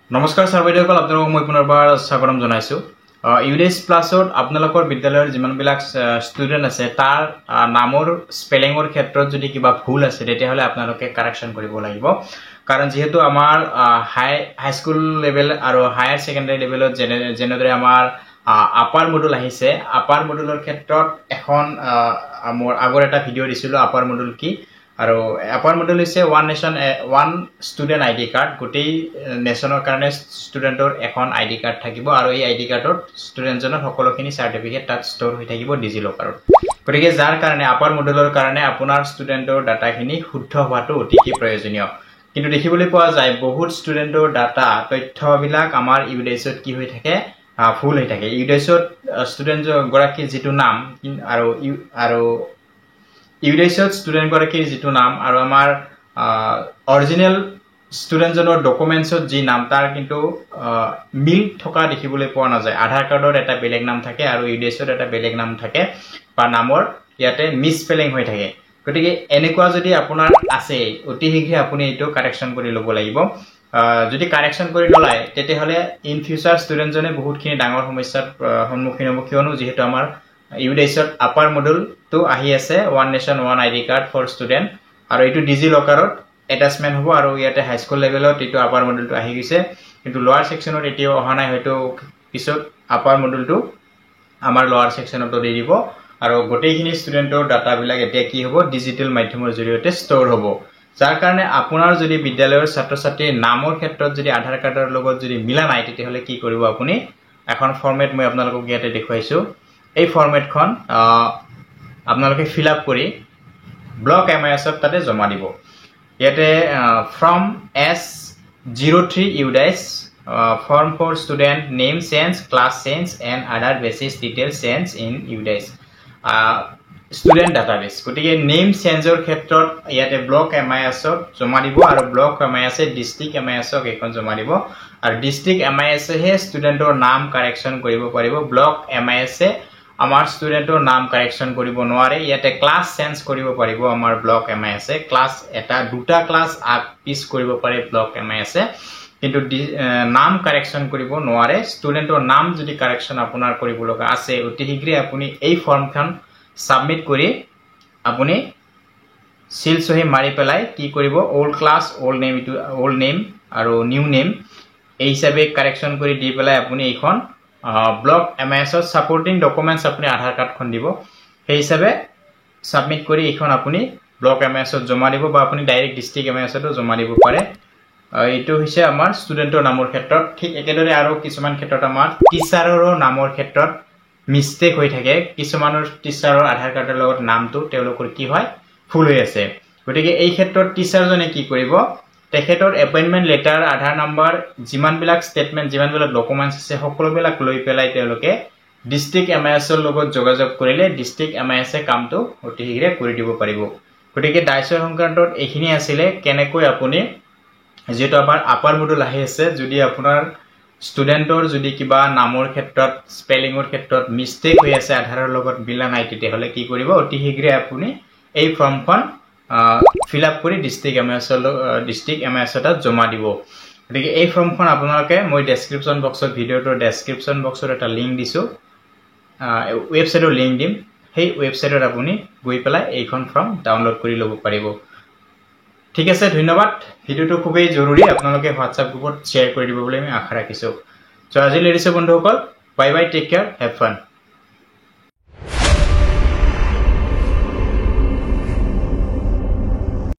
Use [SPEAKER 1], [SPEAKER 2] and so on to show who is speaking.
[SPEAKER 1] নমস্কাৰ ছাৰ বাইদেউসকল আপোনালোকক মই পুনৰবাৰ স্বাগতম জনাইছো ইউডেছ প্লাছত আপোনালোকৰ বিদ্যালয়ৰ যিমানবিলাক ষ্টুডেন্ট আছে তাৰ নামৰ স্পেলিংৰ ক্ষেত্ৰত যদি কিবা ভুল আছে তেতিয়াহলে আপোনালোকে কাৰেকচন কৰিব লাগিব কাৰণ যেহেতু আমাৰ হাই স্কুল লেভেল আৰু হায়াৰ সেকেন্ডাৰী লেভেলত যেনেদৰে আমাৰ আপাৰ মডুল আহিছে আপাৰ মডুলৰ ক্ষেত্ৰত এখন মোৰ আগৰ এটা ভিডিও দিছিলো আপাৰ মডুল কি আৰু আপাৰ মডুল হৈছে one nation one student ID card গোটেই নেশনৰ কাৰণে ষ্টুডেন্টৰ এখন আইডি কাৰ্ড থাকিব আৰু এই আইডি কাৰ্ডত ষ্টুডেন্টজনৰ সকলোখিনি সাৰ্টিফিকেট তাত ষ্টৰ হৈ থাকিব ডিজিলকাৰত গতিকে যাৰ কাৰণে আপাৰ মডুলৰ কাৰণে আপোনাৰ ষ্টুডেন্টৰ ডাটাখিনি শুদ্ধ হোৱাটো অতিকৈ প্ৰয়োজনীয় কিন্তু দেখিবলৈ পোৱা যায় বহুত ষ্টুডেন্টৰ ডাটা তথ্যবিলাক আমাৰ ইউডেছত কি হৈ থাকে ফুল হৈ থাকে ইউডেছত ষ্টুডেন্ট গৰাকী যেটো নাম আৰু ইউডেছত ষ্টুডেন্ট গৰাকীৰ যেটো নাম আৰু আমাৰ অৰিজিনাল ষ্টুডেন্ট জনৰ ডকুমেন্টছত যি নাম তাৰ কিন্তু মিল থকা দেখিবলৈ পোৱা নাযায় আধাৰ কাৰ্ডৰ এটা বেলেগ নাম থাকে আৰু ইউডেছত এটা বেলেগ নাম থাকে বা নামৰ ইয়াতে মিসস্পেলিং হৈ থাকে গতিকে এনেকুৱা যদি আপোনাৰ আছে অতি শীঘ্ৰে আপুনি এটো কাৰেকচন কৰি লব লাগিব যদি কাৰেকচন কৰি নলায় তেতিয়াহলে ইন ফিউচাৰ ষ্টুডেন্ট জনে বহুতখিনি ডাঙৰ সমস্যাৰ সন্মুখীন হ'ব কিয়নো যেহেতু আমাৰ ইউডেছত আপাৰ মডুল তো আহি আছে one nation one ID card for student আৰু এটো ডিজিলকাৰত এটাচমেন্ট হ'ব আৰু ইয়াতে হাই স্কুল লেভেলত এটো আপাৰ মডুলটো আহি গৈছে কিন্তু লোৱাৰ সেকশনত এটিও অহা নাই হয়তো পিছত আপাৰ মডুলটো আমাৰ লোৱাৰ সেকশনত দি দিব আৰু গোটেইখিনি ষ্টুডেন্টৰ ডাটা বিলাক এতিয়া কি হ'ব ডিজিটেল মাধ্যমৰ জৰিয়তে ষ্টৰ হ'ব যাৰ কাৰণে আপোনাৰ যদি বিদ্যালয়ৰ ছাত্ৰ-ছাত্ৰীৰ নামৰ ক্ষেত্ৰত যদি আধাৰ কাৰ্ডৰ লগত যদি মিলা নাই তেতিয়াহলে কি কৰিব আপুনি এখন ফৰমেট মই আপোনালোকক ইয়াতে দেখুৱাইছো এই ফৰমেটখন আপোনালোকে ফিল আপ কৰি ব্লক এমআইএছত তাতে জমা দিব ইয়াতে from S03 UDICE form for student name sense class sense and other basis details sense in UDICE student database গতিকে নেম চেঞ্জৰ ক্ষেত্ৰত ইয়াতে ব্লক এমআইএছত জমা দিব আৰু ব্লক এমআইএছে ডিস্ট্ৰিক্ট এমআইএছক এখন জমা দিব আৰু ডিস্ট্ৰিক্ট এমআইএছে হে ষ্টুডেন্টৰ নাম কাৰেকচন কৰিব পাৰিব ব্লক এমআইএছে আমাৰ ষ্টুডেন্টৰ নাম কাৰেকচন কৰিব নোৱাৰে ইয়াতে ক্লাছ চেঞ্জ কৰিব পাৰিব আমাৰ ব্লক এমআইএছে ক্লাছ এটা দুটা ক্লাছ আগ পিছ কৰিব পাৰে ব্লক এমআইএছে কিন্তু নাম কাৰেকচন কৰিব নোৱাৰে ষ্টুডেন্টৰ নাম যদি কাৰেকচন আপোনাৰ কৰিব লগা আছে অতি শীঘ্ৰে আপুনি এই ফৰ্মখন সাবমিট কৰি আপুনি সিল সহি মাৰি পেলাই কি কৰিব ওল্ড ক্লাছ ওল্ড নেম আৰু নিউ নেম এই হিচাপে কাৰেকচন কৰি দি পেলাই আপুনি এইখন ব্লক এমআইএছৰ সাপোৰ্টিং ডকুমেন্টস আপুনি আধাৰ কাৰ্ডখন দিব সেই হিচাপে সাবমিট কৰি এইখন আপুনি ব্লক এমআইএছত জমা দিব বা আপুনি ডাইৰেক্ট ডিস্ট্ৰিক্ট এমআইএছতো জমা দিব পাৰে এইটো হৈছে আমাৰ ষ্টুডেন্টৰ নামৰ ক্ষেত্ৰত ঠিক একেদৰে আৰু কিছুমান ক্ষেত্ৰত আমাৰ টিচাৰৰ নামৰ ক্ষেত্ৰত মিস্টেক হৈ থাকে কিছুমানৰ টিচাৰৰ আধাৰ কাৰ্ডৰ লগত নামটো তেওঁলোকৰ কি হয় ফুল হৈ আছে গতিকে এই ক্ষেত্ৰত টিচাৰজনে কি কৰিব তেখেতৰ এপইন্টমেন্ট লেটাৰ আধাৰ নম্বৰ যিমানবিলাক ষ্টেটমেন্ট যিমানবিলাক ডকুমেন্টস আছে সকলোবিলাক লৈ পেলাই তেওঁলোকে ডিস্ট্ৰিক্ট এমআইএছৰ লগত যোগাযোগ কৰিলে ডিস্ট্ৰিক্ট এমআইএছে কামটো অতি শীঘ্ৰে কৰি দিব পাৰিব গতিকে ডাইছৰ সংক্ৰান্তত এইখিনি আছিল কেনেকৈ আপুনি যেটো আমাৰ আপাৰ মডুল আহি আছে যদি আপোনাৰ ষ্টুডেন্টৰ যদি কিবা নামৰ ক্ষেত্ৰত স্পেলিংৰ ক্ষেত্ৰত মিস্টেক হৈ আছে আধাৰৰ লগত মিলা নাই তেতিয়াহলে কি কৰিব অতি শীঘ্ৰে আপুনি এই ফৰ্মখন ফিল আপ কৰি ডিস্ট্ৰিক্ট এমআইএছত জমা দিব গতিকে এই ফৰ্মখন আপোনালোকে মই ডেসক্ৰিপচন বক্সত ভিডিওটোৰ ডেসক্ৰিপচন বক্সত এটা লিংক দিছো ওয়েবসাইটৰ লিংক দিম সেই ওয়েবসাইটত আপুনি গৈ পেলাই এইখন ফৰ্ম ডাউনলোড কৰি ল'ব পাৰিব ঠিক আছে ধন্যবাদ ভিডিওটো খুবেই জৰুৰী আপোনালোকে WhatsApp গ্ৰুপত শেয়াৰ কৰি দিব বুলি আমি আশা ৰাখিছো সো আজিলৈ এৰিছো বন্ধুসকল bye bye take care have fun